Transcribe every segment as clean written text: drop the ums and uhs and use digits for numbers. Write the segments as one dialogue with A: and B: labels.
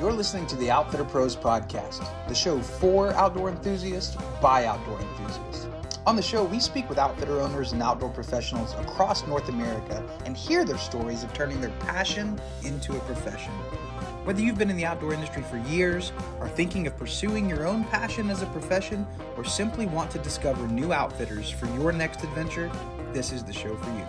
A: You're listening to the Outfitter Pros podcast, the show for outdoor enthusiasts by outdoor enthusiasts. On the show, we speak with outfitter owners and outdoor professionals across North America and hear their stories of turning their passion into a profession. Whether you've been in the outdoor industry for years, are thinking of pursuing your own passion as a profession, or simply want to discover new outfitters for your next adventure, this is the show for you.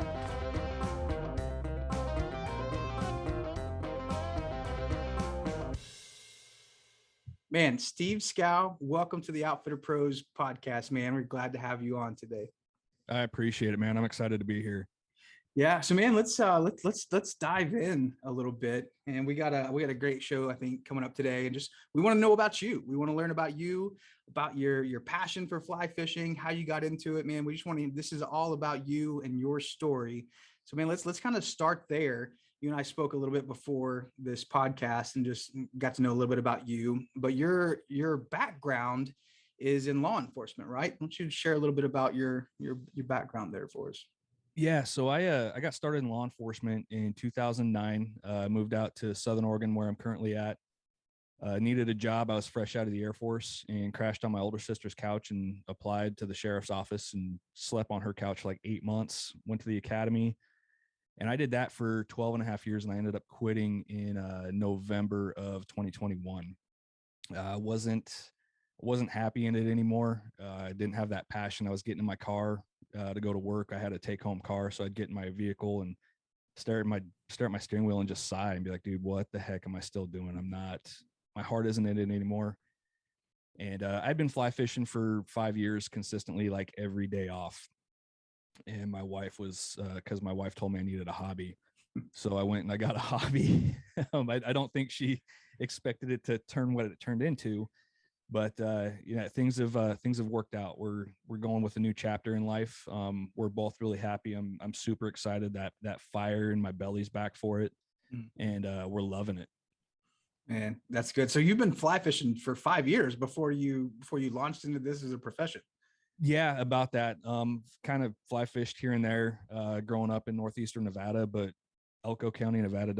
A: Man, Steve Scow, welcome to the Outfitter Pros podcast, man. We're glad to have you on today.
B: I appreciate it, man. I'm excited to be here.
A: Yeah, so man, let's dive in a little bit, and we got a great show I think coming up today, and just we want to know about you. We want to learn about you, about your passion for fly fishing, how you got into it, man. We just want to. This is all about you and your story. So man, let's kind of start there. You and I spoke a little bit before this podcast, and just got to know a little bit about you. But your background is in law enforcement, right? Why don't you share a little bit about your background there for us?
B: Yeah, so I got started in law enforcement in 2009. Moved out to Southern Oregon, where I'm currently at. Needed a job. I was fresh out of the Air Force and crashed on my older sister's couch and applied to the sheriff's office and slept on her couch for like 8 months. Went to the academy, and I did that for 12 and a half years, and I ended up quitting in November of 2021. Wasn't happy in it anymore. I didn't have that passion. I was getting in my car to go to work. I had a take home car, so I'd get in my vehicle and stare at my steering wheel and just sigh and be like, dude, what the heck am I still doing? My heart isn't in it anymore. And I'd been fly fishing for 5 years consistently, like every day off. And my wife was, because my wife told me I needed a hobby. So I went and I got a hobby. I don't think she expected it to turn what it turned into. But things have worked out. We're going with a new chapter in life. We're both really happy. I'm super excited that fire in my belly's back for it, and we're loving it.
A: Man, that's good. So you've been fly fishing for 5 years before you launched into this as a profession.
B: Yeah, about that. Kind of fly fished here and there, growing up in northeastern Nevada, but Elko County, Nevada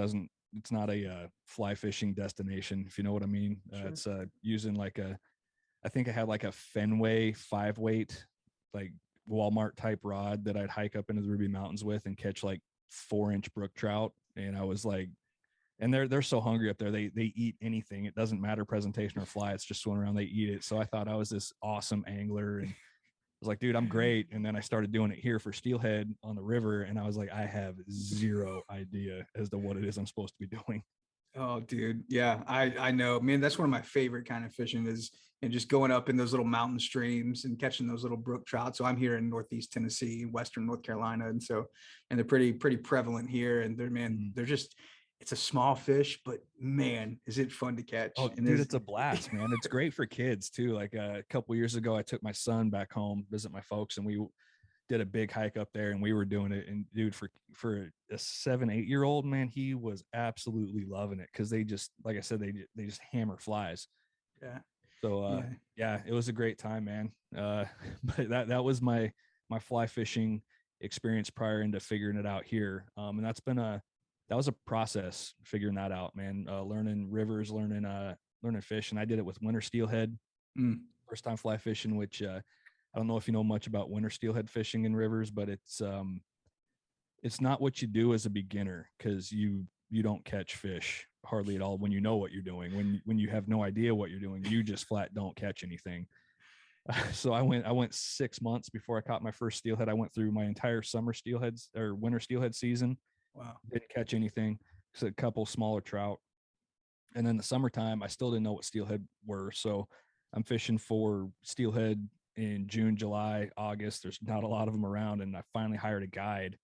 B: it's not a fly fishing destination, if you know what I mean.
A: Sure.
B: It's using I think I had like a Fenway 5-weight, like Walmart type rod that I'd hike up into the Ruby Mountains with and catch like 4-inch brook trout. And I was like, and they're so hungry up there. They eat anything. It doesn't matter presentation or fly. It's just swimming around. They eat it. So I thought I was this awesome angler, and I was like, dude, I'm great. And then I started doing it here for steelhead on the river. And I was like, I have zero idea as to what it is I'm supposed to be doing.
A: Oh, dude. Yeah, I know. Man, that's one of my favorite kind of fishing is and just going up in those little mountain streams and catching those little brook trout. So I'm here in Northeast Tennessee, Western North Carolina. And they're pretty prevalent here. And they're just, it's a small fish, but man, is it fun to catch.
B: Oh,
A: and
B: dude, it's a blast, man. It's great for kids too. Like a couple years ago, I took my son back home, visit my folks, and we did a big hike up there, and we were doing it. And dude, for a 7-8-year-old, man, he was absolutely loving it. Cause they just, like I said, they just hammer flies.
A: Yeah.
B: So, yeah, it was a great time, man. But that was my fly fishing experience prior into figuring it out here. And that was a process figuring that out, man. Learning rivers, learning fish. And I did it with winter steelhead, first time fly fishing, which, I don't know if you know much about winter steelhead fishing in rivers, but it's not what you do as a beginner, because you don't catch fish hardly at all when you know what you're doing. When you have no idea what you're doing, you just flat don't catch anything. So I went 6 months before I caught my first steelhead. I went through my entire summer steelheads or winter steelhead season.
A: Wow.
B: Didn't catch anything, just a couple smaller trout. And then the summertime, I still didn't know what steelhead were. So I'm fishing for steelhead in June, July, August. There's not a lot of them around. And I finally hired a guide,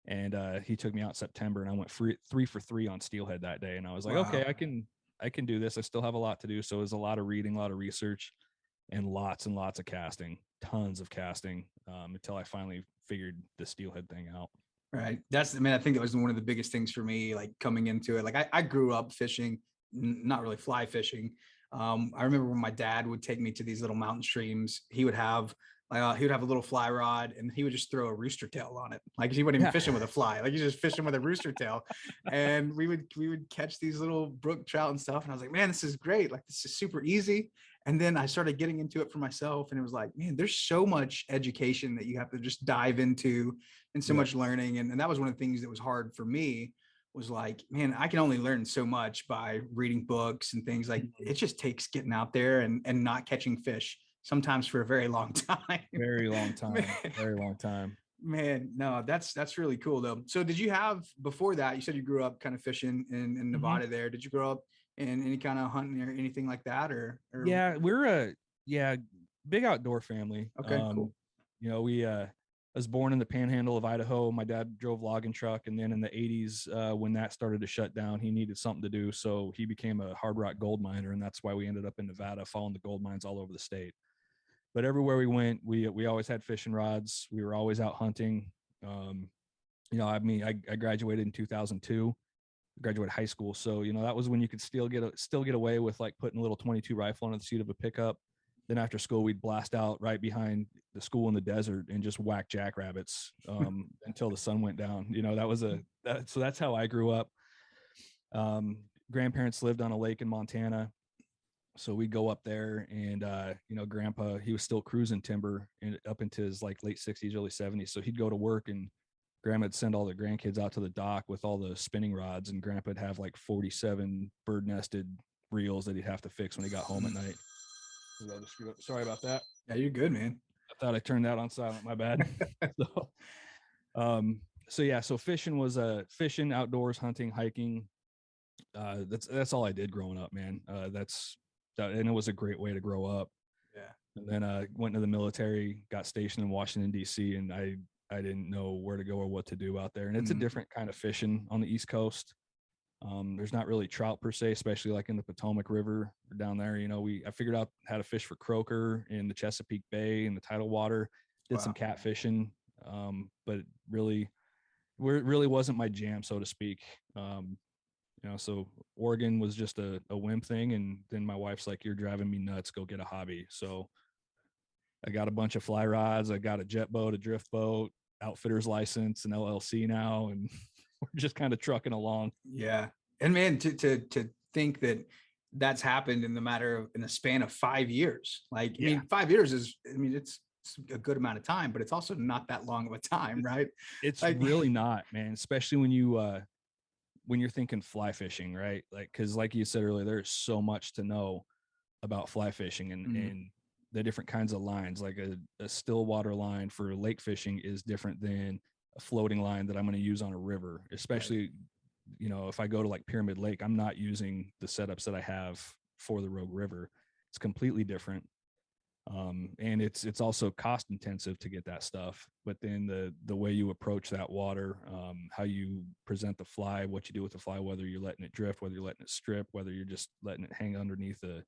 B: and he took me out in September, and I went 3 for 3 on steelhead that day. And I was like, okay, I can do this. I still have a lot to do. So it was a lot of reading, a lot of research, and lots of casting, tons of casting, until I finally figured the steelhead thing out.
A: Right. I think that was one of the biggest things for me, like coming into it. Like I grew up fishing, not really fly fishing. I remember when my dad would take me to these little mountain streams, he would have He would have a little fly rod and he would just throw a rooster tail on it. Like he wasn't even
B: Yeah.
A: fishing with a fly, like he's just fishing with a rooster tail. And we would catch these little brook trout and stuff. And I was like, man, this is great. Like this is super easy. And then I started getting into it for myself. And it was like, man, there's so much education that you have to just dive into and so
B: Yep.
A: much learning. And that was one of the things that was hard for me, was like, man, I can only learn so much by reading books and things. Like it just takes getting out there and not catching fish sometimes for a very long time.
B: Very long time.
A: Man,
B: Very long time.
A: man, no, that's really cool though. So did you have, before that, you said you grew up kind of fishing in Nevada there. Did you grow up in any kind of hunting or anything like that, or
B: Yeah, we're a big outdoor family.
A: Okay, cool.
B: You know, I was born in the panhandle of Idaho. My dad drove logging truck, and then in the 80s, when that started to shut down, he needed something to do. So he became a hard rock gold miner, and that's why we ended up in Nevada, following the gold mines all over the state. But everywhere we went, we always had fishing rods. We were always out hunting. You know, I mean, I graduated in 2002, graduated high school. So, you know, that was when you could still get away with like putting a little 22 rifle under the seat of a pickup. Then after school, we'd blast out right behind the school in the desert and just whack jackrabbits until the sun went down. You know, so that's how I grew up. Grandparents lived on a lake in Montana. So we'd go up there, and you know, grandpa, he was still cruising timber up into his like late 60s, early 70s. So he'd go to work, and grandma'd send all the grandkids out to the dock with all the spinning rods, and grandpa'd have like 47 bird nested reels that he'd have to fix when he got home at night. Sorry about that.
A: Yeah, you're good, man.
B: I thought I turned that on silent. My bad. So fishing, outdoors, hunting, hiking. That's all I did growing up, man. And it was a great way to grow up.
A: Yeah.
B: And then went into the military, got stationed in Washington, D.C., and I didn't know where to go or what to do out there. And it's a different kind of fishing on the East Coast. There's not really trout per se, especially like in the Potomac River or down there. You know, I figured out how to fish for croaker in the Chesapeake Bay and the tidal water, did some cat fishing. But it really wasn't my jam, so to speak. You know, so Oregon was just a whim thing. And then my wife's like, you're driving me nuts. Go get a hobby. So I got a bunch of fly rods. I got a jet boat, a drift boat, outfitter's license, an LLC now. And we're just kind of trucking along.
A: Yeah. And man, to think that that's happened in in a span of 5 years. Like, I mean, 5 years is, I mean, it's a good amount of time, but it's also not that long of a time, right?
B: It's
A: like,
B: really not, man, especially when you're thinking fly fishing, right? Like, cause like you said earlier, there's so much to know about fly fishing and the different kinds of lines. Like a still water line for lake fishing is different than a floating line that I'm going to use on a river, especially, you know, if I go to like Pyramid Lake, I'm not using the setups that I have for the Rogue River. It's completely different. And it's also cost intensive to get that stuff, but then the way you approach that water, how you present the fly, what you do with the fly, whether you're letting it drift, whether you're letting it strip, whether you're just letting it hang underneath a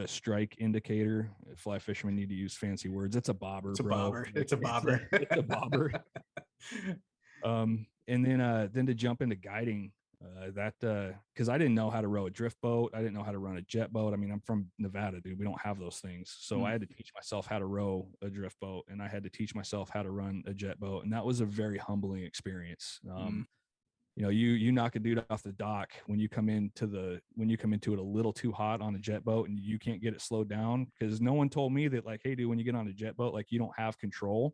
B: strike indicator. Fly fishermen need to use fancy words. It's a bobber,
A: it's a
B: bro.
A: bobber. It's a bobber.
B: It's a bobber. And then to jump into guiding, because I didn't know how to row a drift boat. I didn't know how to run a jet boat. I mean, I'm from Nevada, dude. We don't have those things. So I had to teach myself how to row a drift boat, and I had to teach myself how to run a jet boat. And that was a very humbling experience. You know, you knock a dude off the dock when you come into it a little too hot on a jet boat, and you can't get it slowed down, because no one told me that, like, hey, dude, when you get on a jet boat, like, you don't have control.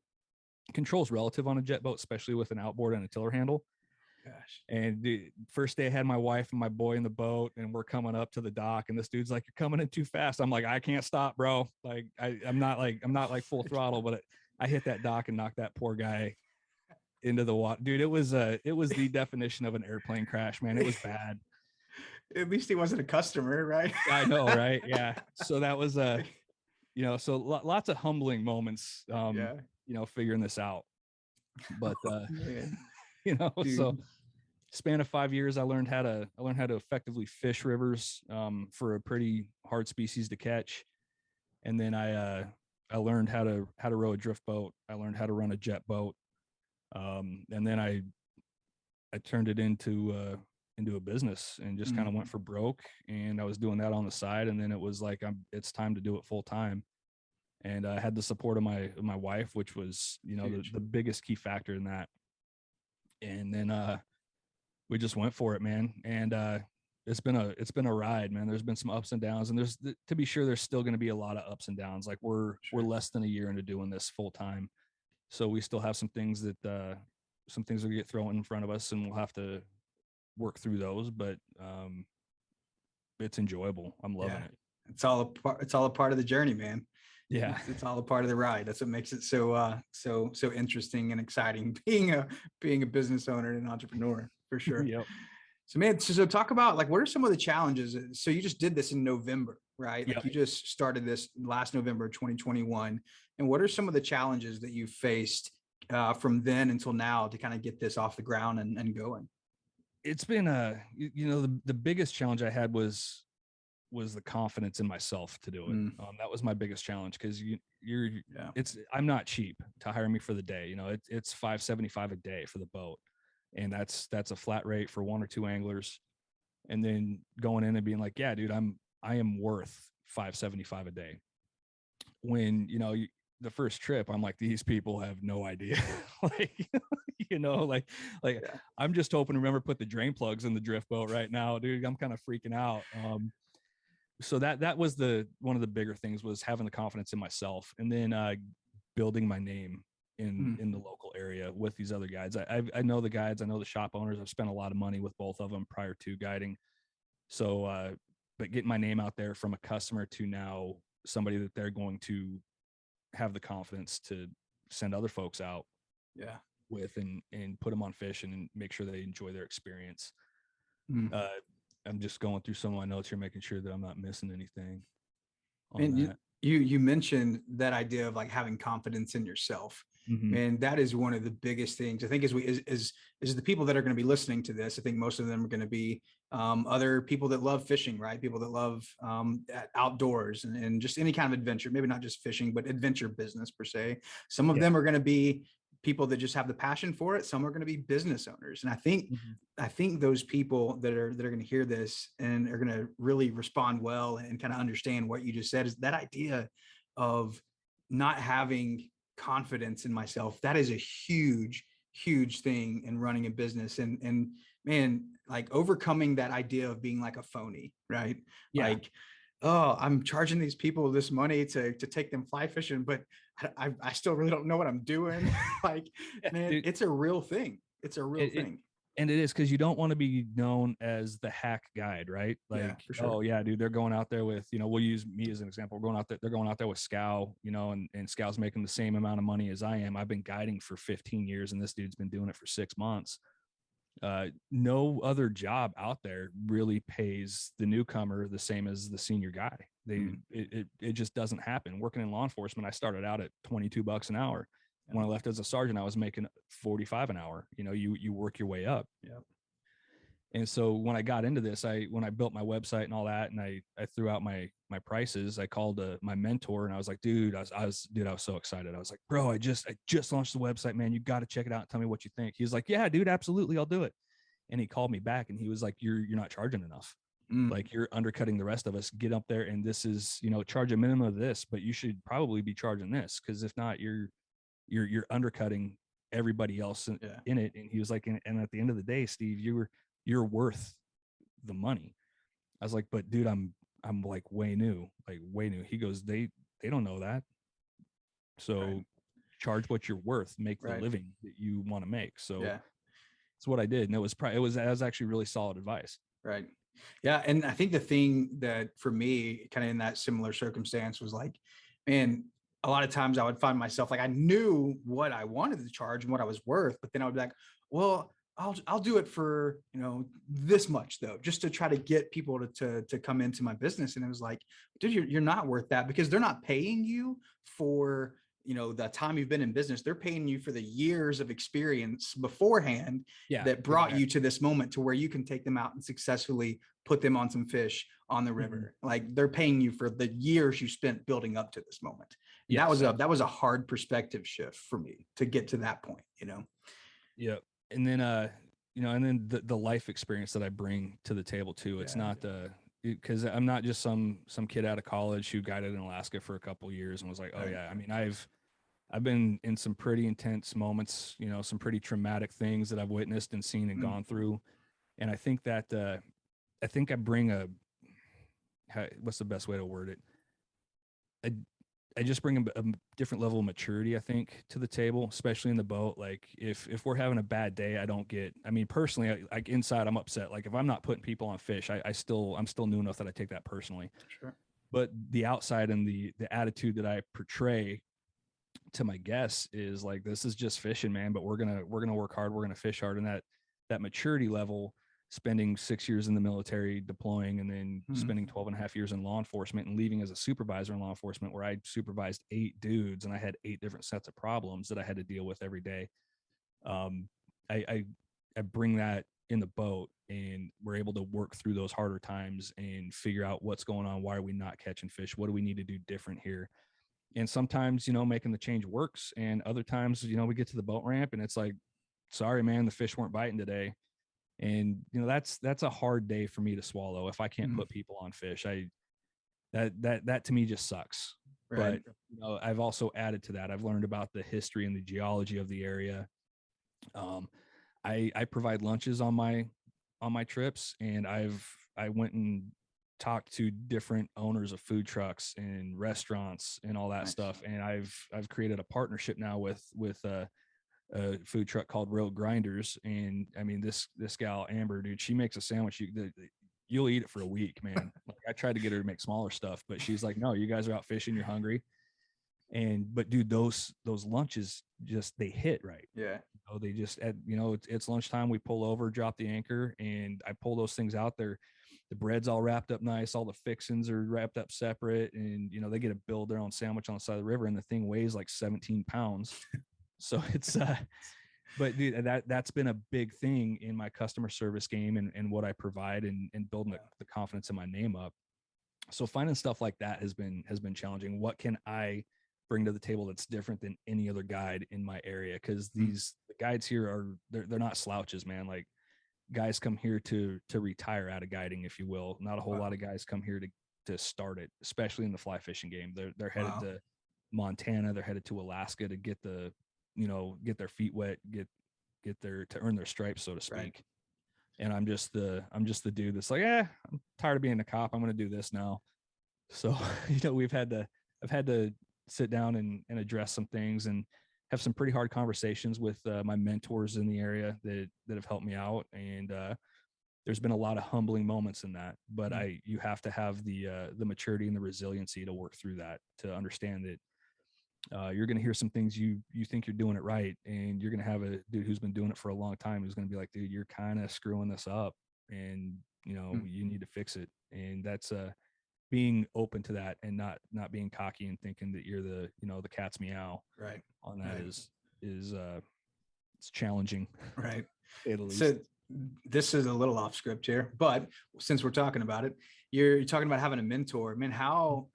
B: Control's relative on a jet boat, especially with an outboard and a tiller handle.
A: Gosh.
B: And the first day I had my wife and my boy in the boat, and we're coming up to the dock, and this dude's like, you're coming in too fast. I'm like, I can't stop, bro. Like, I'm not like full throttle, but I hit that dock and knocked that poor guy into the water. Dude, it was the definition of an airplane crash, man. It was bad.
A: At least he wasn't a customer, right?
B: I know, right? Yeah. So that was you know, so lots of humbling moments, you know, figuring this out. But you know, dude. So span of 5 years, I learned how to effectively fish rivers for a pretty hard species to catch. And then I learned how to row a drift boat. I learned how to run a jet boat. And then I turned it into a business and just kind of went for broke. And I was doing that on the side. And then it was like, it's time to do it full time. and I had the support of my wife, which was, you know,
A: Huge.
B: the biggest key factor in that. And then we just went for it, man. And it's been a ride, man. There's been some ups and downs, and there's, to be sure, there's still going to be a lot of ups and downs. Like we're
A: Sure.
B: less than a year into doing this full time, so we still have some things that will get thrown in front of us, and we'll have to work through those. But it's enjoyable. I'm loving
A: Yeah.
B: it.
A: It's all a part of the journey, man.
B: Yeah.
A: It's all a part of the ride. That's what makes it so interesting and exciting being a business owner and an entrepreneur, for sure.
B: Yep.
A: So man, so talk about like what are some of the challenges? So you just did this in November, right? Like
B: Yep.
A: you just started this last November 2021. And what are some of the challenges that you faced from then until now to kind of get this off the ground and going?
B: It's been the biggest challenge I had was the confidence in myself to do it.
A: Mm,
B: That was my biggest challenge, because
A: yeah.
B: I'm not cheap to hire me for the day. You know, it's $575 a day for the boat, and that's a flat rate for one or two anglers. And then going in and being like, yeah, dude, I am worth $575 a day. When, you know, the first trip, I'm like, these people have no idea. Like, you know, like
A: Yeah.
B: I'm just hoping to remember put the drain plugs in the drift boat right now, dude. I'm kind of freaking out. So that was one of the bigger things, was having the confidence in myself, and then building my name
A: Mm,
B: in the local area with these other guides. I know the guides, I know the shop owners. I've spent a lot of money with both of them prior to guiding. So but getting my name out there from a customer to now somebody that they're going to have the confidence to send other folks out
A: yeah.
B: with, and put them on fish and make sure they enjoy their experience.
A: Mm.
B: uh I'm just going through some of my notes here, making sure that I'm not missing anything on
A: And
B: that.
A: you mentioned that idea of like having confidence in yourself.
B: Mm-hmm.
A: Man, that is one of the biggest things. I think as the people that are going to be listening to this, I think most of them are going to be other people that love fishing, right? People that love outdoors and just any kind of adventure, maybe not just fishing, but adventure business per se. Some of
B: Yeah.
A: them are going to be people that just have the passion for it. Some are going to be business owners. And
B: Mm-hmm.
A: I think those people that are going to hear this and are going to really respond well and kind of understand what you just said is that idea of not having confidence in myself. That is a huge thing in running a business. And man, like overcoming that idea of being like a phony, right?
B: Yeah.
A: Like, oh, I'm charging these people this money to take them fly fishing, but I still really don't know what I'm doing. Like,
B: Yeah,
A: man,
B: dude,
A: it's a real thing. It's a real
B: it
A: thing.
B: and it is, because you don't want to be known as the hack guide, right?
A: Yeah,
B: Like,
A: for sure.
B: oh yeah, dude, they're going out there with, you know, we'll use me as an example. They're going out there with Scow, you know, and Scow's making the same amount of money as I am. I've been guiding for 15 years, and this dude's been doing it for 6 months. No other job out there really pays the newcomer the same as the senior guy. It just doesn't happen. Working in law enforcement, I started out at $22 an hour. When I left as a sergeant, I was making 45 an hour. You know, you work your way up.
A: Yeah.
B: And so when I got into this, when I built my website and all that, and I threw out my prices, I called my mentor, and I was like, dude, I was so excited. I was like, bro, I just launched the website, man. You got to check it out and tell me what you think. He was like, yeah, dude, absolutely, I'll do it. And he called me back, and he was like, you're not charging enough. Like, you're undercutting the rest of us. Get up there, and this is, you know, charge a minimum of this, but you should probably be charging this, because if not, you're undercutting everybody else
A: Yeah.
B: in it. And he was like, and at the end of the day, Steve, you're worth the money. I was like, but dude, I'm like way new. He goes, they don't know that. So
A: Right.
B: charge what you're worth, make the
A: Right.
B: living that you want to make. So
A: Yeah.
B: that's what I did. And it was actually really solid advice.
A: Right. Yeah. And I think the thing that for me, kind of in that similar circumstance, was like, man, a lot of times I would find myself like I knew what I wanted to charge and what I was worth, but then I would be like, well, I'll do it for, you know, this much though, just to try to get people to come into my business. And it was like, dude, you're not worth that, because they're not paying you for, you know, the time you've been in business. They're paying you for the years of experience beforehand
B: Yeah,
A: that brought
B: exactly.
A: you to this moment to where you can take them out and successfully put them on some fish on the
B: Mm-hmm.
A: river. Like, they're paying you for the years you spent building up to this moment. And
B: Yes.
A: that was a hard perspective shift for me to get to that point, you know?
B: Yeah. And then you know, and then the life experience that I bring to the table too. It's
A: Yeah.
B: not because I'm not just some kid out of college who guided in Alaska for a couple years and was like, oh
A: Right.
B: yeah. I mean, I've been in some pretty intense moments, you know, some pretty traumatic things that I've witnessed and seen and
A: Mm,
B: gone through. And I think that I think I bring what's the best way to word it? I I just bring a different level of maturity, I think, to the table, especially in the boat. Like if we're having a bad day, I don't get. I mean, personally, like inside, I'm upset. Like if I'm not putting people on fish, I'm still new enough that I take that personally.
A: sure.
B: But the outside and the attitude that I portray to my guests is like, this is just fishing, man. But we're gonna work hard. We're gonna fish hard, and that maturity level, spending 6 years in the military deploying and then
A: Mm,
B: spending 12 and a half years in law enforcement and leaving as a supervisor in law enforcement where I supervised 8 dudes and I had 8 different sets of problems that I had to deal with every day. um, I bring that in the boat, and we're able to work through those harder times and figure out what's going on. Why are we not catching fish? What do we need to do different here? And sometimes, you know, making the change works, and other times, you know, we get to the boat ramp and it's like, sorry man, the fish weren't biting today. And you know, that's a hard day for me to swallow if I can't
A: mm,
B: put people on fish. I that to me just sucks.
A: right.
B: But you know, I've also added to that. I've learned about the history and the geology of the area. um, I provide lunches on my trips, and I went and talked to different owners of food trucks and restaurants and all that
A: Nice.
B: stuff. And I've created a partnership now with a food truck called Road Grinders. And I mean, this gal Amber, dude, she makes a sandwich you'll eat it for a week, man. Like I tried to get her to make smaller stuff, but she's like, no, you guys are out fishing, you're hungry. And but dude, those lunches just they hit right.
A: Yeah.
B: They just at you know it's lunchtime. We pull over, drop the anchor, and I pull those things out there. The bread's all wrapped up nice. All the fixings are wrapped up separate, and you know they get to build their own sandwich on the side of the river, and the thing weighs like 17 pounds. So it's but dude, that's been a big thing in my customer service game and what I provide and building the confidence in my name up. So finding stuff like that has been challenging. What can I bring to the table that's different than any other guide in my area? Because
A: Mm,
B: the guides here are they're not slouches, man. Like guys come here to retire out of guiding, if you will. Not a whole
A: wow.
B: lot of guys come here to start it, especially in the fly fishing game. They're headed
A: Wow.
B: to Montana, they're headed to Alaska to get get their feet wet, get their to earn their stripes, so to
A: Right.
B: speak. And I'm just the dude that's like, yeah, I'm tired of being a cop. I'm gonna do this now. So, you know, I've had to sit down and address some things and have some pretty hard conversations with my mentors in the area that have helped me out. And there's been a lot of humbling moments in that, but
A: Mm,
B: you have to have the maturity and the resiliency to work through that, to understand that you're going to hear some things you think you're doing it right, and you're going to have a dude who's been doing it for a long time who's going to be like, dude, you're kind of screwing this up, and you know
A: mm,
B: you need to fix it. And that's being open to that, and not being cocky and thinking that you're the cat's meow
A: right.
B: on that
A: Right.
B: is it's challenging
A: Right.
B: to say the least.
A: So this is a little off script here, but since we're talking about it, you're talking about having a mentor. Man, how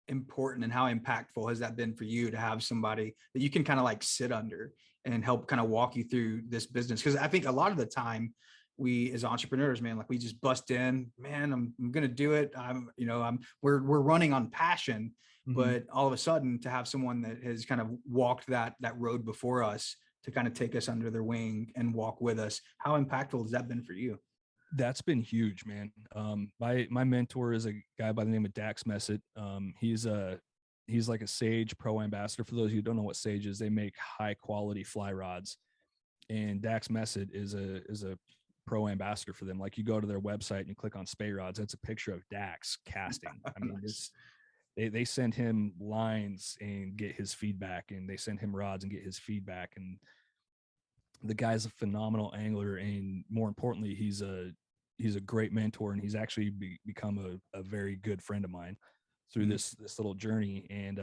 A: important and how impactful has that been for you to have somebody that you can kind of like sit under and help kind of walk you through this business? Because I think a lot of the time we as entrepreneurs, man, like we just bust in, man, I'm gonna do it. We're running on passion,
B: Mm-hmm.
A: but all of a sudden to have someone that has kind of walked that road before us to kind of take us under their wing and walk with us, how impactful has that been for you?
B: That's been huge, man. My mentor is a guy by the name of Dax Messett. He's like a Sage Pro ambassador. For those of you who don't know what Sage is, they make high quality fly rods, and Dax Messett is a pro ambassador for them. Like you go to their website and you click on Spay Rods, it's a picture of Dax casting. I mean,
A: Nice.
B: it's they send him lines and get his feedback, and they send him rods and get his feedback. And the guy's a phenomenal angler, and more importantly, he's a great mentor, and he's actually become a very good friend of mine through
A: Mm,
B: this little journey. And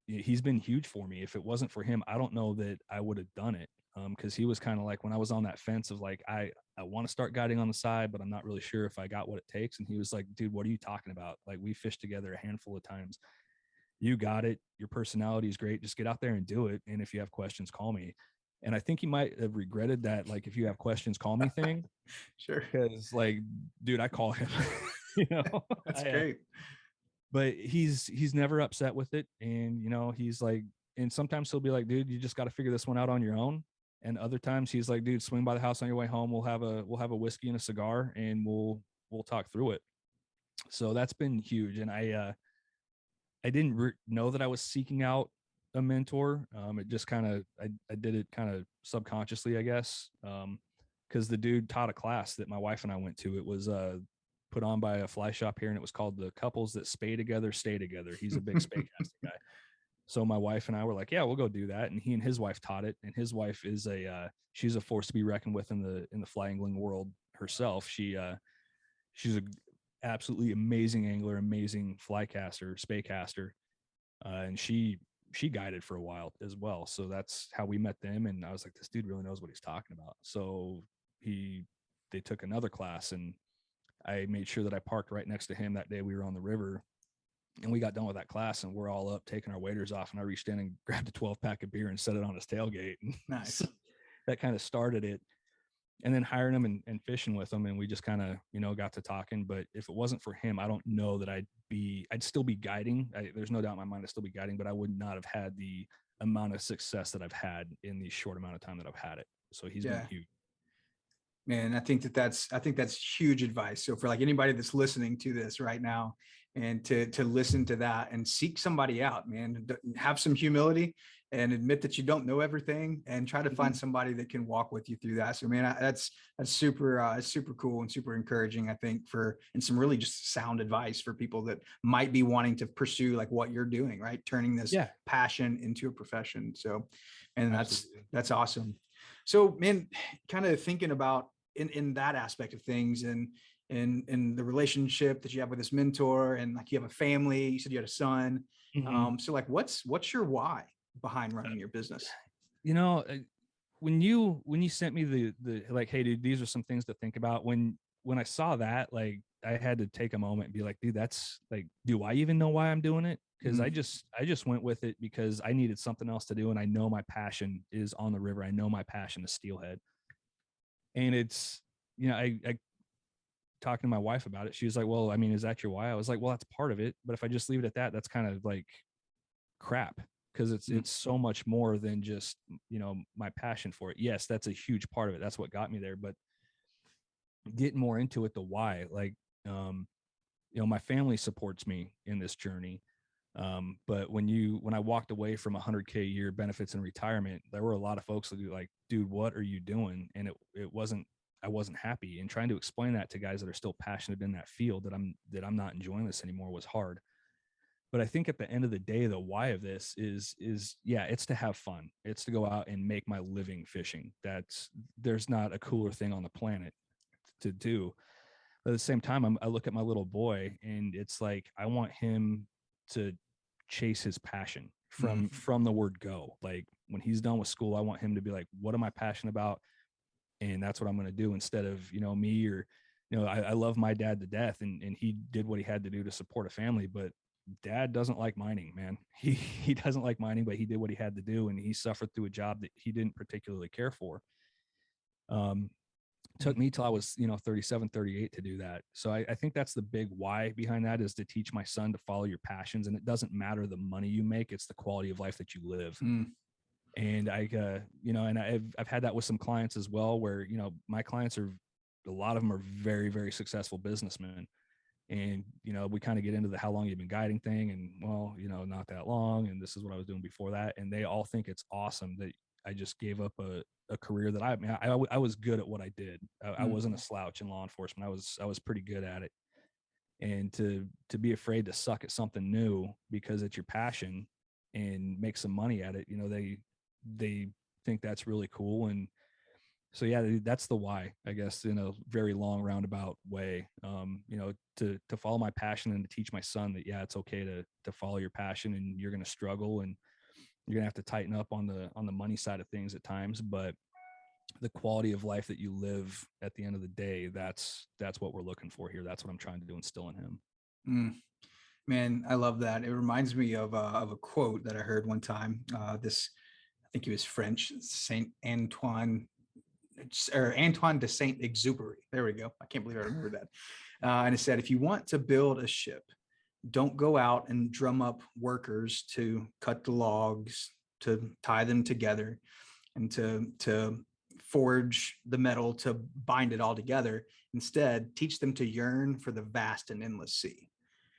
B: he's been huge for me. If it wasn't for him, I don't know that I would have done it. Because he was kind of like when I was on that fence of like I want to start guiding on the side, but I'm not really sure if I got what it takes. And he was like, dude, what are you talking about? Like we fished together a handful of times. You got it. Your personality is great. Just get out there and do it. And if you have questions, call me. And I think he might have regretted that, like, if you have questions, call me thing.
A: Sure.
B: Because, like, dude, I call him, you know,
A: That's
B: I,
A: great.
B: but he's never upset with it. And, you know, he's like, and sometimes he'll be like, dude, you just got to figure this one out on your own. And other times he's like, dude, swing by the house on your way home. We'll have a whiskey and a cigar, and we'll talk through it. So that's been huge. And I didn't know that I was seeking out a mentor. It just kind of, I did it kind of subconsciously, I guess. Because the dude taught a class that my wife and I went to. It was put on by a fly shop here, and it was called "The Couples That Spay Together Stay Together." He's a big spay casting guy. So my wife and I were like, yeah, we'll go do that. And he and his wife taught it. And his wife is she's a force to be reckoned with in the fly angling world herself. She's a absolutely amazing angler, amazing fly caster, spay caster, and she guided for a while as well. So that's how we met them. And I was like, this dude really knows what he's talking about. So they took another class, and I made sure that I parked right next to him that day we were on the river. And we got done with that class, and we're all up taking our waders off. And I reached in and grabbed a 12-pack of beer and set it on his tailgate. And
A: Nice.
B: so that kind of started it. And then hiring him and fishing with him. And we just kind of, you know, got to talking. But if it wasn't for him, I don't know that I'd still be guiding. There's no doubt in my mind I'd still be guiding, but I would not have had the amount of success that I've had in the short amount of time that I've had it. So he's been
A: Yeah.
B: huge.
A: Man, I think that's huge advice. So for like anybody that's listening to this right now, and to listen to that and seek somebody out, man, have some humility and admit that you don't know everything, and try to find somebody that can walk with you through that. So man, that's super cool and super encouraging, I think, for, and some really just sound advice for people that might be wanting to pursue like what you're doing, right? Turning this
B: Yeah,
A: passion into a profession. So, and
B: absolutely.
A: that's awesome. So man, kind of thinking about in that aspect of things, and in the relationship that you have with this mentor, and like you have a family, you said you had a son.
B: Mm-hmm.
A: So like what's your why behind running your business?
B: You know, when you sent me the like, hey dude, these are some things to think about. When I saw that, like, I had to take a moment and be like, dude, that's like, do I even know why I'm doing it? Because
A: Mm,
B: I just went with it because I needed something else to do, and I know my passion is on the river. I know my passion is steelhead. And it's, you know, I talking to my wife about it. She was like, well, I mean, is that your why? I was like, well, that's part of it, but if I just leave it at that, that's kind of like crap, because it's
A: mm,
B: it's so much more than just, you know, my passion for it. Yes, that's a huge part of it. That's what got me there. But getting more into it, the why, like, um you know, my family supports me in this journey. But when I walked away from 100K a year benefits and retirement, there were a lot of folks that were like, dude, what are you doing? And it wasn't, I wasn't happy. And trying to explain that to guys that are still passionate in that field, that I'm not enjoying this anymore, was hard. But I think at the end of the day, the why of this is yeah, it's to have fun. It's to go out and make my living fishing. There's not a cooler thing on the planet to do. But at the same time, I look at my little boy, and it's like, I want him to chase his passion
A: mm,
B: from the word go. Like, when he's done with school, I want him to be like, what am I passionate about? And that's what I'm going to do, instead of, you know, me, or, you know, I love my dad to death, and he did what he had to do to support a family. But dad doesn't like mining, man. He doesn't like mining, but he did what he had to do, and he suffered through a job that he didn't particularly care for. Um, Took
A: mm,
B: me till I was, you know, 37, 38 to do that. So I think that's the big why behind that, is to teach my son to follow your passions. And it doesn't matter the money you make, it's the quality of life that you live.
A: mm,
B: And you know, and I've had that with some clients as well, where, you know, my clients are, a lot of them are very, very successful businessmen. And, you know, we kind of get into the how long you've been guiding thing, and, well, you know, not that long. And this is what I was doing before that. And they all think it's awesome that I just gave up a career that I was good at what I did. I
A: mm,
B: wasn't a slouch in law enforcement. I was pretty good at it. And to be afraid to suck at something new because it's your passion and make some money at it, you know, they think that's really cool. And so yeah, that's the why, I guess, in a very long roundabout way. You know, to follow my passion, and to teach my son that, yeah, it's okay to follow your passion, and you're going to struggle, and you're going to have to tighten up on the money side of things at times, but the quality of life that you live at the end of the day, that's what we're looking for here. That's what I'm trying to do, instill in him.
A: mm. Man, I love that. It reminds me of a quote that I heard one time. This think he was French, Saint Antoine, or Antoine de Saint Exupery. There we go. I can't believe I remember that. And it said, if you want to build a ship, don't go out and drum up workers to cut the logs, to tie them together, and to forge the metal to bind it all together. Instead, teach them to yearn for the vast and endless sea.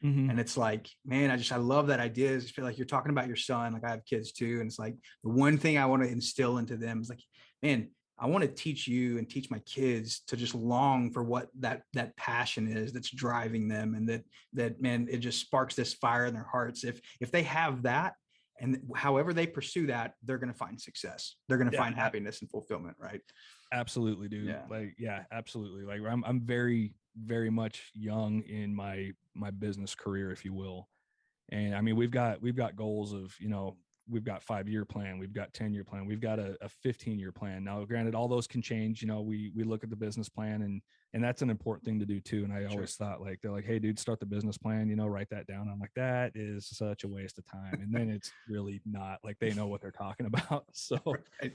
B: Mhm.
A: And it's like, man, I love that idea. I just feel like you're talking about your son. Like I have kids too. And it's like the one thing I want to instill into them is like, man, I want to teach you and teach my kids to just long for what that passion is that's driving them. And that man, it just sparks this fire in their hearts. If they have that, and however they pursue that, they're going to find success. They're going to
B: Yeah,
A: find happiness and fulfillment. Right.
B: absolutely, dude.
A: Yeah.
B: Like, yeah, absolutely. Like I'm very, very much young in my business career, if you will. And I mean, we've got goals of, we've got 5-year plan, we've got 10-year plan, we've got a 15-year plan. Now, granted, all those can change. We look at the business plan, and that's an important thing to do too. And I
A: Sure.
B: always thought, like, they're like, hey, dude, start the business plan, write that down. I'm like, that is such a waste of time. And then it's really not, like, they know what they're talking about. So
A: Right.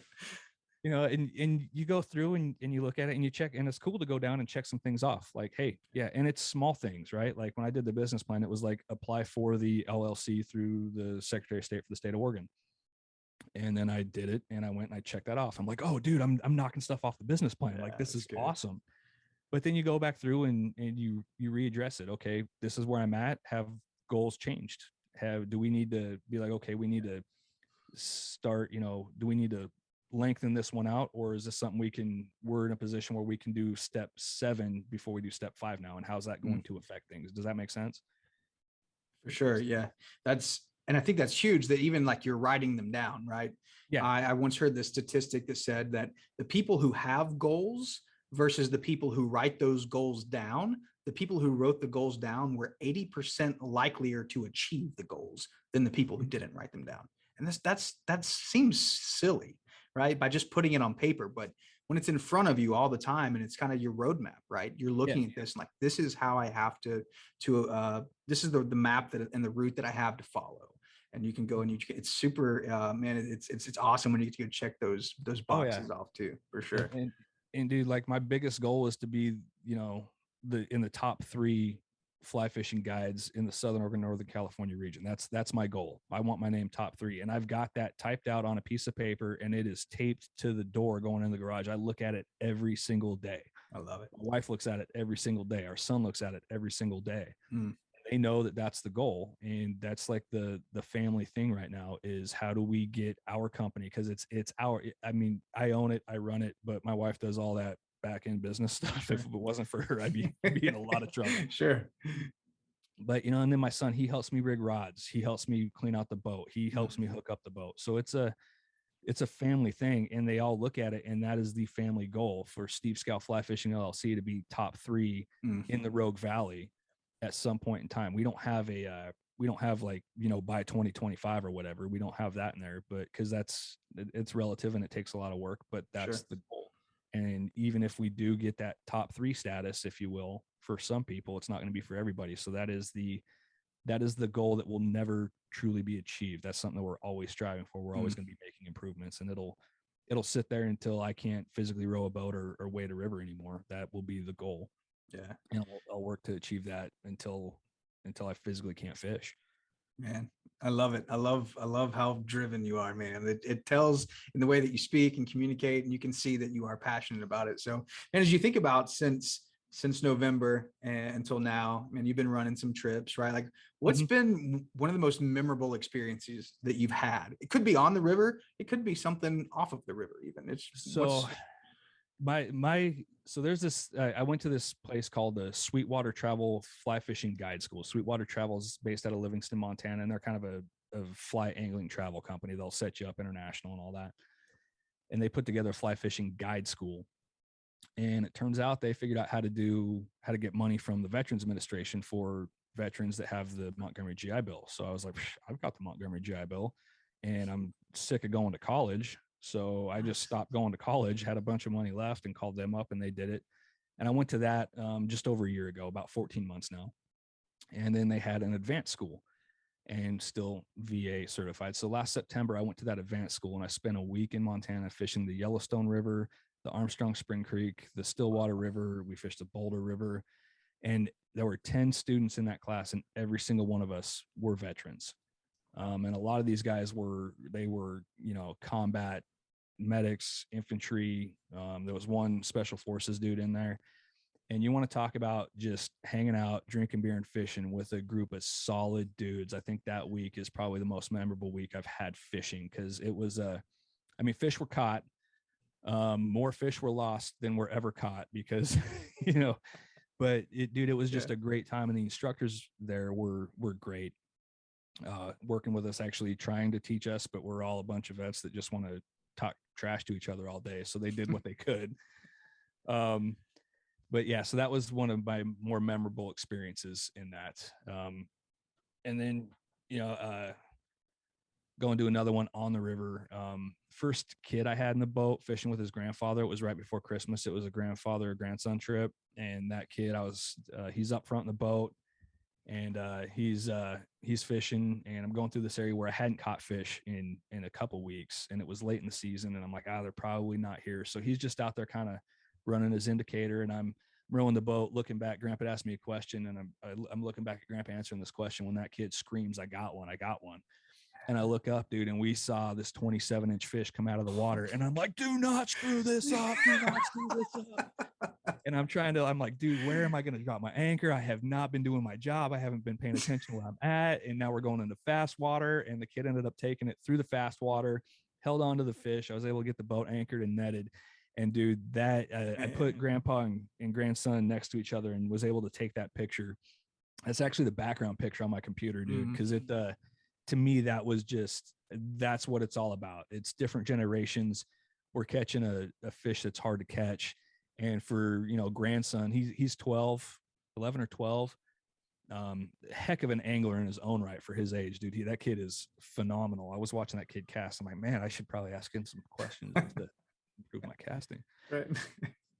B: and you go through and you look at it and you check, and it's cool to go down and check some things off, like, hey, yeah. And it's small things, right? Like when I did the business plan, it was like, apply for the LLC through the Secretary of State for the state of Oregon. And then I did it, and I went and I checked that off. I'm like, oh, dude, I'm knocking stuff off the business plan.
A: Yeah,
B: Like, this
A: that's
B: is
A: good.
B: awesome. But then you go back through and you readdress it. Okay, this is where I'm at. Have goals changed? Do we need to be like, okay, we need to start, do we need to lengthen this one out, or is this something we're in a position where we can do step 7 before we do step 5 now? And how's that going to affect things? Does that make sense?
A: For sure. Yeah. And I think that's huge that even like you're writing them down, right?
B: Yeah.
A: I once heard this statistic that said that the people who have goals versus the people who write those goals down, the people who wrote the goals down were 80% likelier to achieve the goals than the people who didn't write them down. And that seems silly, right? By just putting it on paper. But when it's in front of you all the time and it's kind of your roadmap, right? You're
B: Yeah.
A: looking at this like, this is how I have to this is the map that and the route that I have to follow. And you can go and it's super, man, it's awesome when you get to go check those
B: Oh yeah.
A: boxes off too, for
B: And,
A: sure.
B: and dude, like, my biggest goal is to be, in the top 3 fly fishing guides in the Southern Oregon, Northern California region. That's my goal. I want my name top 3. And I've got that typed out on a piece of paper, and it is taped to the door going in the garage. I look at it every single day.
A: I love it.
B: My wife looks at it every single day. Our son looks at it every single day.
A: Mm.
B: They know that that's the goal, and that's like the family thing right now, is how do we get our company, because it's our, I mean, I own it, I run it, but my wife does all that back end business stuff.
A: Sure.
B: If it wasn't for her, I'd be in a lot of trouble.
A: Sure.
B: But and then my son, he helps me rig rods, he helps me clean out the boat, he helps me hook up the boat. So it's a family thing, and they all look at it, and that is the family goal for Steve Scow Fly Fishing LLC to be top 3 in the Rogue Valley at some point in time. We don't have like, by 2025 or whatever. We don't have that in there, but because it's relative and it takes a lot of work, but that's the goal. And even if we do get that top 3 status, if you will, for some people, it's not going to be for everybody. So that is the goal that will never truly be achieved. That's something that we're always striving for. We're always going to be making improvements, and it'll sit there until I can't physically row a boat or wade a river anymore. That will be the goal.
A: Yeah.
B: And I'll work to achieve that until I physically can't fish.
A: Man, I love it. I love how driven you are, man. It tells in the way that you speak and communicate, and you can see that you are passionate about it. So, and as you think about since November and until now, man, you've been running some trips, right? Like, what's been one of the most memorable experiences that you've had? It could be on the river, it could be something off of the river, even. It's
B: so so there's this, I went to this place called the Sweetwater Travel Fly Fishing Guide School. Sweetwater Travel is based out of Livingston, Montana, and they're kind of a fly angling travel company. They'll set you up international and all that. And they put together a fly fishing guide school. And it turns out they figured out how to get money from the Veterans Administration for veterans that have the Montgomery GI Bill. So I was like, I've got the Montgomery GI Bill, and I'm sick of going to college. So I just stopped going to college, had a bunch of money left, and called them up, and they did it. And I went to that just over a year ago, about 14 months now. And then they had an advanced school. and still VA certified. So last September, I went to that advanced school and I spent a week in Montana fishing the Yellowstone River, the Armstrong Spring Creek, the Stillwater River. We fished the Boulder River. And there were 10 students in that class, and every single one of us were veterans. And a lot of these guys were combat medics, infantry. There was one special forces dude in there. And you want to talk about just hanging out, drinking beer and fishing with a group of solid dudes. I think that week is probably the most memorable week I've had fishing, because it was fish were caught. More fish were lost than were ever caught because, but it was just a great time. And the instructors there were great, working with us, actually trying to teach us, but we're all a bunch of vets that just want to talk trash to each other all day. So they did what they could. But yeah, so that was one of my more memorable experiences in that. And then, going to another one on the river. First kid I had in the boat fishing with his grandfather. It was right before Christmas. It was a grandson trip. And that kid, he's up front in the boat, and he's fishing, and I'm going through this area where I hadn't caught fish in a couple weeks, and it was late in the season, and I'm like, they're probably not here. So he's just out there kind of running his indicator, and I'm rowing the boat, looking back. Grandpa asked me a question, and I'm looking back at Grandpa answering this question when that kid screams, I got one. And I look up, dude, and we saw this 27-inch fish come out of the water. And I'm like, do not screw this up. Do not screw this up. And I'm like, dude, where am I going to drop my anchor? I have not been doing my job. I haven't been paying attention where I'm at. And now we're going into fast water. And the kid ended up taking it through the fast water, held on to the fish. I was able to get the boat anchored and netted. And dude, I put grandpa and grandson next to each other and was able to take that picture. That's actually the background picture on my computer, dude. Cause to me, that's what it's all about. It's different generations. We're catching a fish that's hard to catch. And for, grandson, he's 11 or 12. Heck of an angler in his own right for his age, dude. That kid is phenomenal. I was watching that kid cast. I'm like, man, I should probably ask him some questions to improve my casting.
A: Right.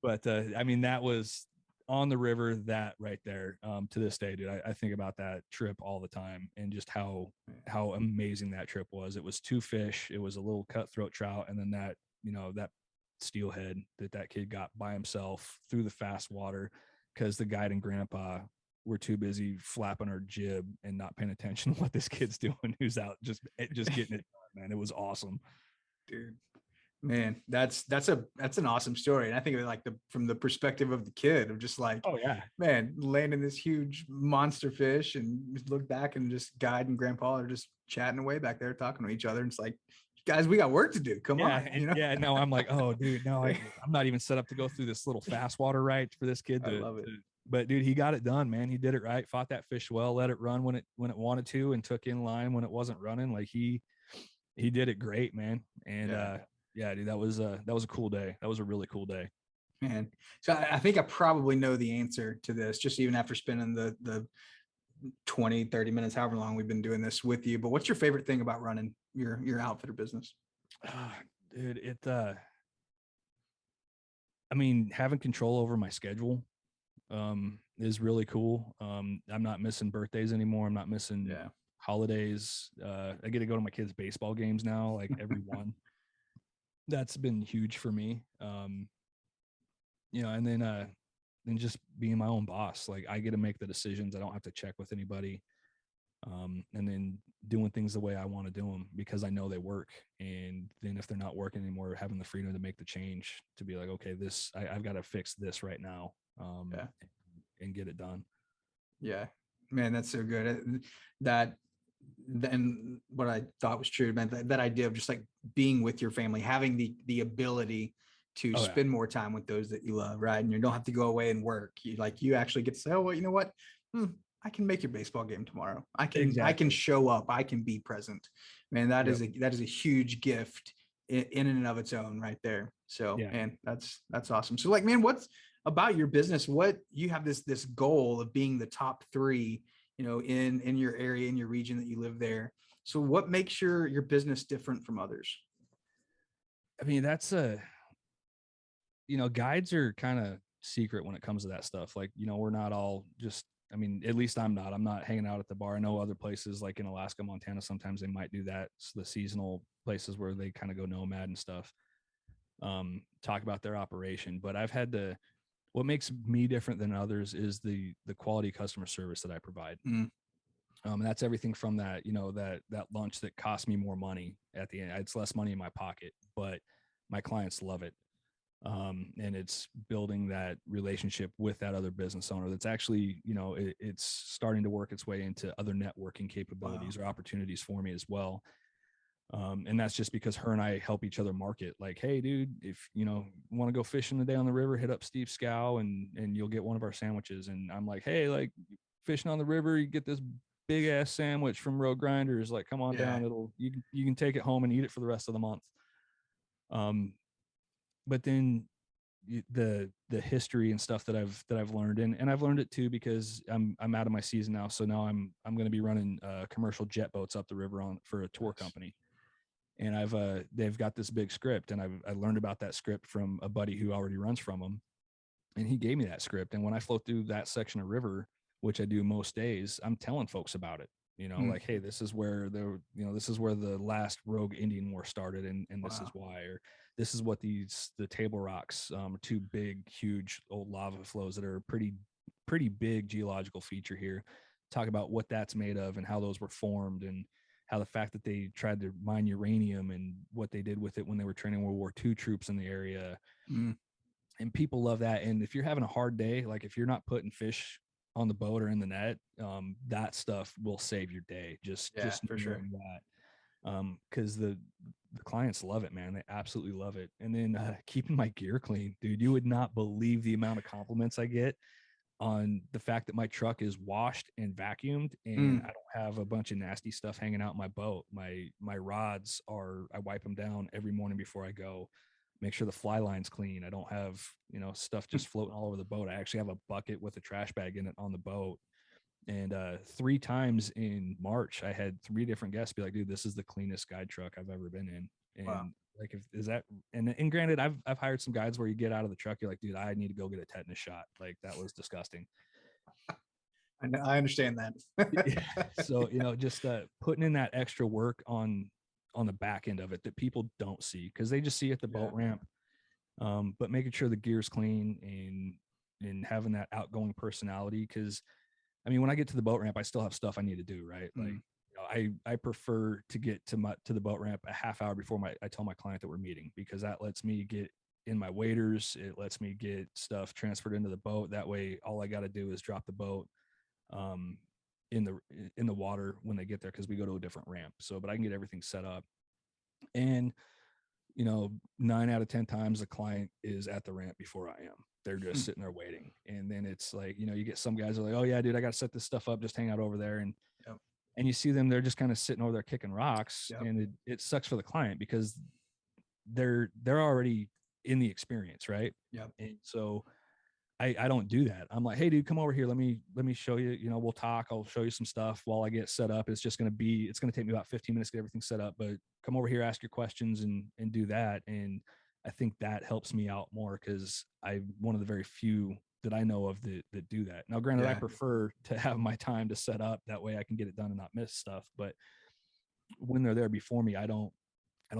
B: But that was on the river, that right there. To this day, dude, I think about that trip all the time, and just how amazing that trip was. It was 2 fish. It was a little cutthroat trout, and then that steelhead that kid got by himself through the fast water, because the guide and grandpa were too busy flapping our jib and not paying attention to what this kid's doing, who's out just getting it done, man. It was awesome,
A: dude. Man, that's an awesome story. And I think of it from the perspective of the kid, of just like,
B: oh yeah,
A: man, landing this huge monster fish, and just look back, and just guide and grandpa are just chatting away back there, talking to each other. And it's like, guys, we got work to do. Come on.
B: Yeah. No, I'm like, oh dude, no, I'm not even set up to go through this little fast water right for this kid.
A: I love it.
B: But dude, he got it done, man. He did it right. Fought that fish well, let it run when it wanted to, and took in line when it wasn't running. Like he did it great, man. And yeah, dude, that was a cool day. That was a really cool day,
A: man. So I think I probably know the answer to this, just even after spending the 20, 30 minutes, however long we've been doing this with you. But what's your favorite thing about running your outfitter business?
B: Dude, having control over my schedule is really cool. I'm not missing birthdays anymore. I'm not missing holidays. I get to go to my kids' baseball games now, like every one. That's been huge for me. And then just being my own boss. Like, I get to make the decisions. I don't have to check with anybody. And then doing things the way I want to do them, because I know they work. And then if they're not working anymore, having the freedom to make the change, to be like, okay, I've got to fix this right now. And get it done.
A: Yeah, man, that's so good. Then what I thought was true, man, that idea of just like being with your family, having the ability to spend more time with those that you love, right? And you don't have to go away and work. You actually get to say, oh, well, you know what? I can make your baseball game tomorrow. I can show up. I can be present. Man, that is a huge gift in and of its own right there. So, man, that's awesome. So, like, man, what's about your business? What you have this goal of being the top 3, in your area, in your region that you live there. So what makes your business different from others?
B: That's guides are kind of secret when it comes to that stuff. Like, we're not all just I mean, at least I'm not hanging out at the bar. I know other places like in Alaska, Montana, sometimes they might do that. It's the seasonal places where they kind of go nomad and stuff, talk about their operation. But I've had to, what makes me different than others is the quality customer service that I provide.
A: Mm.
B: That's everything from that, that lunch that costs me more money at the end. It's less money in my pocket, but my clients love it. And it's building that relationship with that other business owner that's actually, it's starting to work its way into other networking capabilities or opportunities for me as well. And that's just because her and I help each other market. Like, hey, dude, if want to go fishing today on the river, hit up Steve Scow and you'll get one of our sandwiches. And I'm like, hey, like fishing on the river, you get this big ass sandwich from Road Grinders. Like, come on down. You can take it home and eat it for the rest of the month. But then the history and stuff that I've learned, and I've learned it too because I'm out of my season now. So now I'm going to be running commercial jet boats up the river for a tour company. And they've got this big script, and I learned about that script from a buddy who already runs from them, and he gave me that script. And when I flow through that section of river, which I do most days, I'm telling folks about it. Like, hey, this is where this is where the last rogue Indian war started, and this is why, or this is what the Table Rocks, two big, huge old lava flows that are pretty big geological feature here. Talk about what that's made of and how those were formed, and how the fact that they tried to mine uranium and what they did with it when they were training World War II troops in the area. And people love that. And if you're having a hard day, like if you're not putting fish on the boat or in the net, that stuff will save your day. Just
A: for sure.
B: That. Because the clients love it, man. They absolutely love it. And then keeping my gear clean, dude, you would not believe the amount of compliments I get on the fact that my truck is washed and vacuumed and I don't have a bunch of nasty stuff hanging out in my boat. My rods I wipe them down every morning before I go, make sure the fly line's clean. I don't have, stuff just floating all over the boat. I actually have a bucket with a trash bag in it on the boat. And 3 times in March, I had 3 different guests be like, dude, this is the cleanest guide truck I've ever been in. And like, and granted, I've hired some guides where you get out of the truck, you're like, dude, I need to go get a tetanus shot. Like, that was disgusting.
A: I understand that.
B: So, just putting in that extra work on the back end of it that people don't see, because they just see at the boat ramp. But making sure the gear's clean and having that outgoing personality. Because I mean, when I get to the boat ramp, I still have stuff I need to do, right? Like, I prefer to get to the boat ramp a half hour before I tell my client that we're meeting, because that lets me get in my waders. It lets me get stuff transferred into the boat. That way, all I got to do is drop the boat in the water when they get there, because we go to a different ramp. So, but I can get everything set up. And 9 out of 10 times the client is at the ramp before I am. They're just sitting there waiting. And then it's like, you get some guys are like, oh yeah, dude, I got to set this stuff up, just hang out over there. And you see them, they're just kind of sitting over there kicking rocks. And it sucks for the client, because they're already in the experience, right? And so I don't do that. I'm like, hey dude, come over here. Let me show you, we'll talk. I'll show you some stuff while I get set up. It's going to take me about 15 minutes to get everything set up, but come over here, ask your questions and do that. And I think that helps me out more, because I'm one of the very few that I know of that do that. Now, granted, I prefer to have my time to set up. That way I can get it done and not miss stuff. But when they're there before me, I don't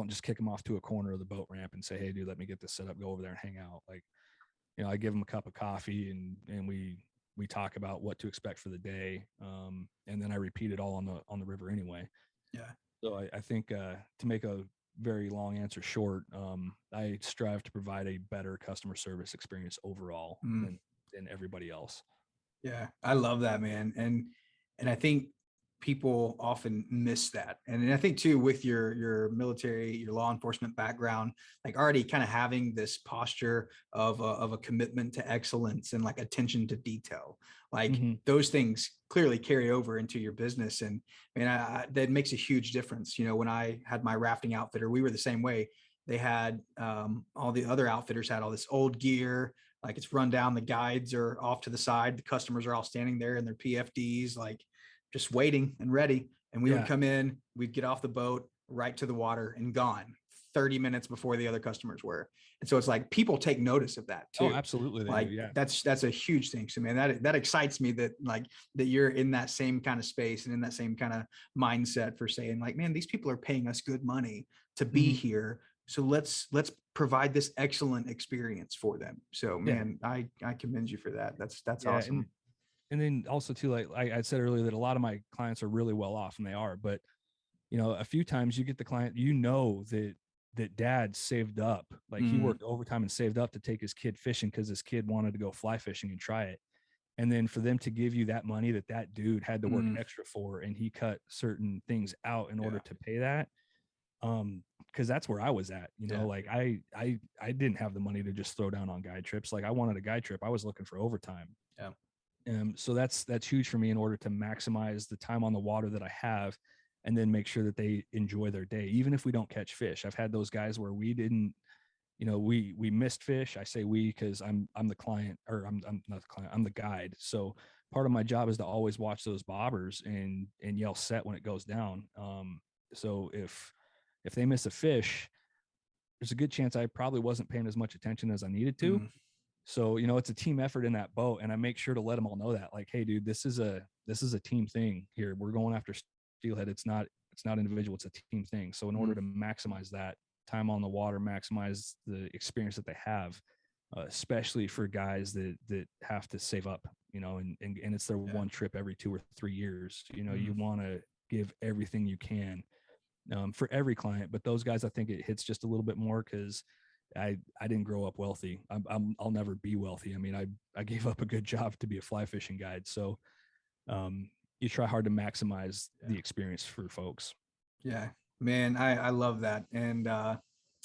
B: just kick them off to a corner of the boat ramp and say, hey dude, let me get this set up, go over there and hang out. Like, I give them a cup of coffee and we talk about what to expect for the day. And then I repeat it all on the river anyway. So I think to make a very long answer short, I strive to provide a better customer service experience overall than everybody else.
A: Yeah, I love that, man. And I think people often miss that. And I think too, with your military, your law enforcement background, like already kind of having this posture of a commitment to excellence and like attention to detail, like those things clearly carry over into your business. And that makes a huge difference. When I had my rafting outfitter, we were the same way. They had all the other outfitters had all this old gear, like it's run down. The guides are off to the side. The customers are all standing there in their PFDs, like just waiting and ready. And we would come in, we'd get off the boat, right to the water and gone. 30 minutes before the other customers were. And so it's like people take notice of that
B: Oh,
A: too.
B: absolutely they do.
A: Like
B: Yeah.
A: that's a huge thing. So man, that excites me that like that you're in that same kind of space and in that same kind of mindset for saying like, man, these people are paying us good money to be
B: Mhm.
A: here. So let's provide this excellent experience for them. So
B: Yeah.
A: man, I commend you for that. That's
B: Yeah.
A: awesome.
B: And then also too, like I said earlier, that a lot of my clients are really well off, and they are, but a few times you get the client, that dad saved up, like he
A: Mm,
B: worked overtime and saved up to take his kid fishing because his kid wanted to go fly fishing and try it. And then for them to give you that money that dude had to work
A: mm,
B: extra for, and he cut certain things out in order
A: yeah,
B: to pay that. Because that's where I was at,
A: yeah,
B: like I didn't have the money to just throw down on guide trips. Like I wanted a guide trip. I was looking for overtime.
A: yeah.
B: So that's huge for me in order to maximize the time on the water that I have, and then make sure that they enjoy their day, even if we don't catch fish. I've had those guys where we didn't, we missed fish. I say we because I'm the client, or I'm not the client. I'm the guide. So part of my job is to always watch those bobbers and yell set when it goes down. So if they miss a fish, there's a good chance I probably wasn't paying as much attention as I needed to.
A: Mm,
B: So, it's a team effort in that boat. And I make sure to let them all know that, like, hey, dude, this is a team thing here. We're going after steelhead. It's not individual, it's a team thing. So in order
A: mm,
B: to maximize that time on the water, maximize the experience that they have, especially for guys that have to save up, and it's their
A: yeah.
B: one trip every 2 or 3 years, you
A: Mm,
B: want to give everything you can, for every client. But those guys, I think it hits just a little bit more because I didn't grow up wealthy. I'll never be wealthy. I mean, I gave up a good job to be a fly fishing guide. So you try hard to maximize
A: yeah.
B: the experience for folks.
A: Yeah, man, I love that. And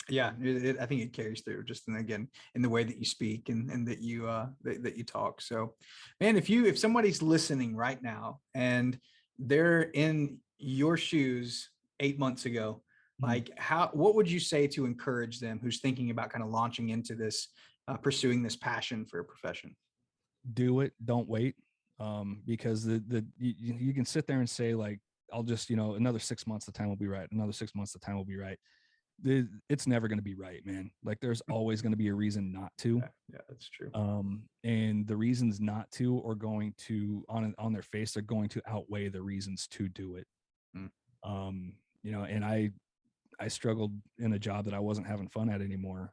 A: yeah, I think it carries through just and again in the way that you speak and that you that you talk. So man, if somebody's listening right now and they're in your shoes 8 months ago,
B: Mhm.
A: like what would you say to encourage them who's thinking about kind of launching into this, pursuing this passion for a profession?
B: Do it. Don't wait. Because you can sit there and say, like, I'll just, another 6 months, the time will be right. Another 6 months, the time will be right. It's never going to be right, man. Like there's always going to be a reason not to.
A: Yeah, yeah, that's true.
B: And the reasons not to are going to, on their face, they're going to outweigh the reasons to do it.
A: Mm,
B: And I struggled in a job that I wasn't having fun at anymore,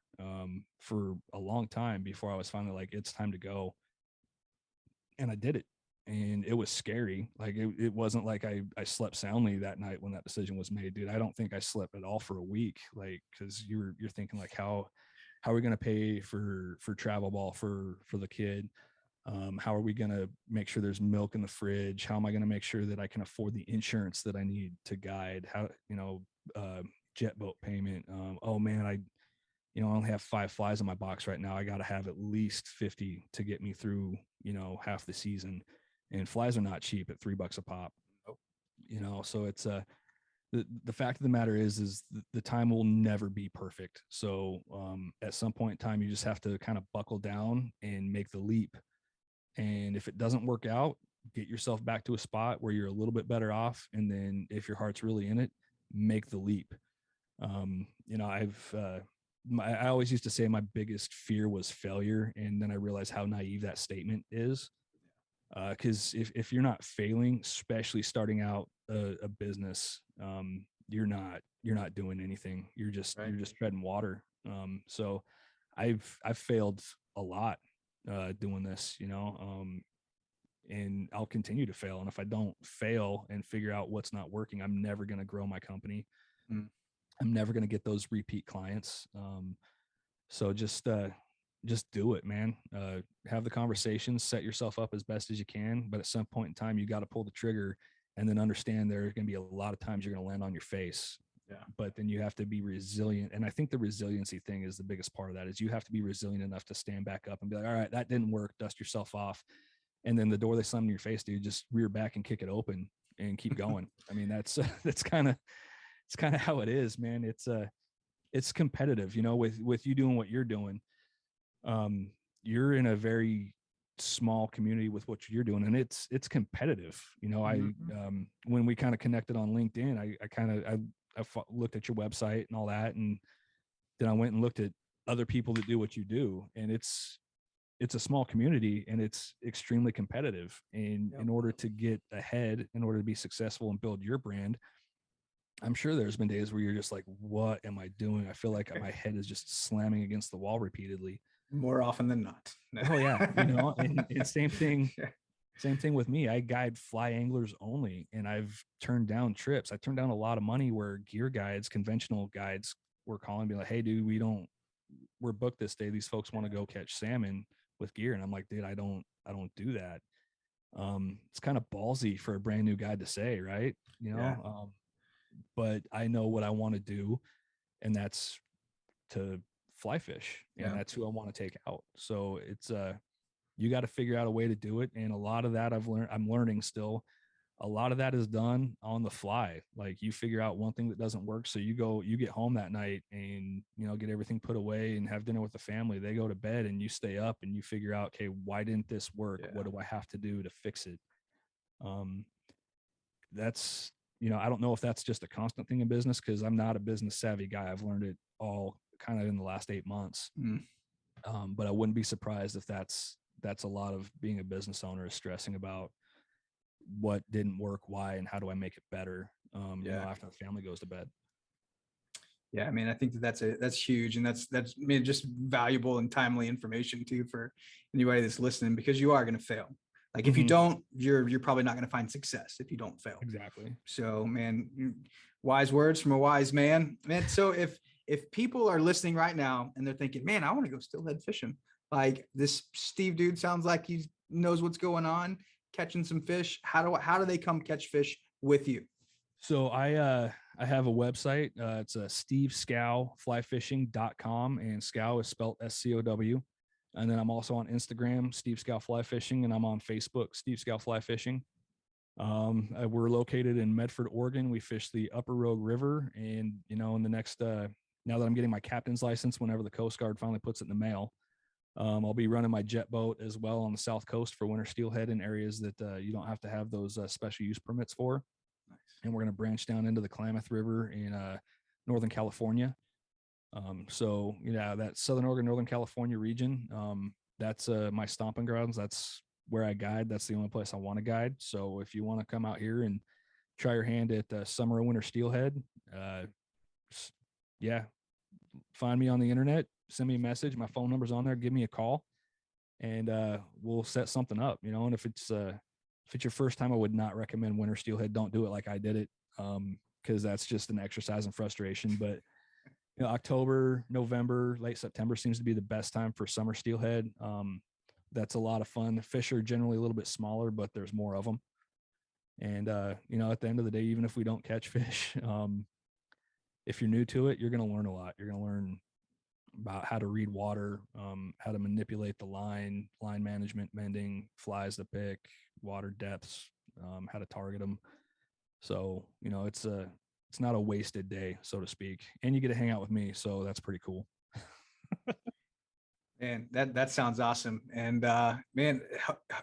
B: for a long time before I was finally like, it's time to go. And I did it. And it was scary. Like it wasn't like I slept soundly that night when that decision was made, dude. I don't think I slept at all for a week. Like, cause you're thinking like, how are we going to pay for travel ball for the kid? How are we going to make sure there's milk in the fridge? How am I going to make sure that I can afford the insurance that I need to guide? How, jet boat payment. Oh man, I only have 5 flies in my box right now. I got to have at least 50 to get me through, half the season. And flies are not cheap at $3 a pop,
A: nope.
B: so it's the fact of the matter is the time will never be perfect. So at some point in time, you just have to kind of buckle down and make the leap. And if it doesn't work out, get yourself back to a spot where you're a little bit better off. And then if your heart's really in it, make the leap. I always used to say my biggest fear was failure. And then I realized how naive that statement is. Because if you're not failing, especially starting out a business, you're not doing anything. You're just
A: Right.
B: you're just treading water. So I've failed a lot doing this, and I'll continue to fail. And if I don't fail and figure out what's not working, I'm never going to grow my company.
A: Mm,
B: I'm never going to get those repeat clients. So just do it, man. Have the conversations, set yourself up as best as you can. But at some point in time, you got to pull the trigger and then understand there are going to be a lot of times you're going to land on your face.
A: yeah.
B: But then you have to be resilient. And I think the resiliency thing is the biggest part of that is you have to be resilient enough to stand back up and be like, all right, that didn't work. Dust yourself off. And then the door they slammed in your face, dude, just rear back and kick it open and keep going. I mean, that's kind of, it's kind of how it is, man. It's competitive, with you doing what you're doing. You're in a very small community with what you're doing, and it's competitive.
A: Mhm.
B: When we kind of connected on LinkedIn, I kind of looked at your website and all that, and then I went and looked at other people that do what you do, and it's a small community and it's extremely competitive. And in order to get ahead, in order to be successful and build your brand, I'm sure there's been days where you're just like, what am I doing? I feel like my head is just slamming against the wall repeatedly.
A: More often than not.
B: Oh yeah. And same thing with me. I guide fly anglers only, and I've turned down trips. I turned down a lot of money where gear guides, conventional guides, were calling me like, hey dude, we're booked this day. These folks want to go catch salmon with gear. And I'm like, dude, I don't do that. It's kind of ballsy for a brand new guide to say, right? But I know what I want to do, and that's to fly fish, and that's who I want to take out. So it's you got to figure out a way to do it. And a lot of that I'm learning still. A lot of that is done on the fly. Like, you figure out one thing that doesn't work. So you get home that night and, get everything put away and have dinner with the family. They go to bed and you stay up and you figure out, okay, why didn't this work? What do I have to do to fix it? That's, I don't know if that's just a constant thing in business, because I'm not a business savvy guy. I've learned it all kind of in the last 8 months. But I wouldn't be surprised if that's a lot of being a business owner, is stressing about what didn't work, why, and how do I make it better, after the family goes to bed.
A: Yeah, I mean, I think that's huge, and that's just valuable and timely information too for anybody that's listening, because you are going to fail. Like, if you don't, you're probably not going to find success if you don't fail.
B: Exactly.
A: So, man, wise words from a wise man. Man, so if people are listening right now and they're thinking, man, I want to go steelhead fishing, like, this Steve dude sounds like he knows what's going on, catching some fish. How do they come catch fish with you?
B: So I have a website. It's stevescowflyfishing.com, and Scow is spelled SCOW. And then I'm also on Instagram, Steve Scow Fly Fishing, and I'm on Facebook, Steve Scow Fly Fishing. We're located in Medford, Oregon. We fish the Upper Rogue River, and in the next, now that I'm getting my captain's license, whenever the Coast Guard finally puts it in the mail, I'll be running my jet boat as well on the South Coast for winter steelhead in areas that you don't have to have those special use permits for. Nice. And we're going to branch down into the Klamath River in Northern California. So that Southern Oregon, Northern California region, that's my stomping grounds. That's where I guide. That's the only place I want to guide. So if you want to come out here and try your hand at summer or winter steelhead, find me on the internet, send me a message. My phone number's on there. Give me a call, and we'll set something up. And if it's your first time, I would not recommend winter steelhead. Don't do it like I did it, because that's just an exercise in frustration. But October, November, late September seems to be the best time for summer steelhead. That's a lot of fun. The fish are generally a little bit smaller, but there's more of them. And at the end of the day, even if we don't catch fish, if you're new to it, you're going to learn a lot. You're going to learn about how to read water, how to manipulate the line management, mending, flies to pick, water depths, how to target them. So, it's not a wasted day, so to speak. And you get to hang out with me. So that's pretty cool.
A: Man, that sounds awesome. And man,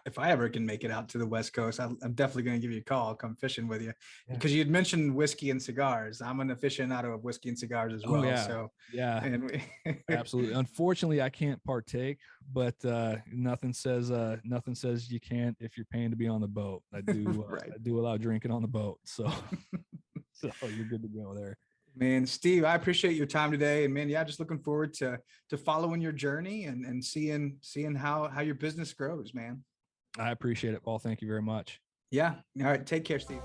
A: if I ever can make it out to the West Coast, I'm definitely going to give you a call. I'll come fishing with you, because you had mentioned whiskey and cigars. I'm an aficionado of whiskey and cigars as well. So
B: and absolutely. Unfortunately, I can't partake, but nothing says you can't if you're paying to be on the boat. I do I do allow drinking on the boat, so so you're good to go there.
A: Man, Steve, I appreciate your time today. And man, just looking forward to following your journey and seeing how your business grows, man.
B: I appreciate it, Paul. Thank you very much.
A: Yeah. All right. Take care, Steve.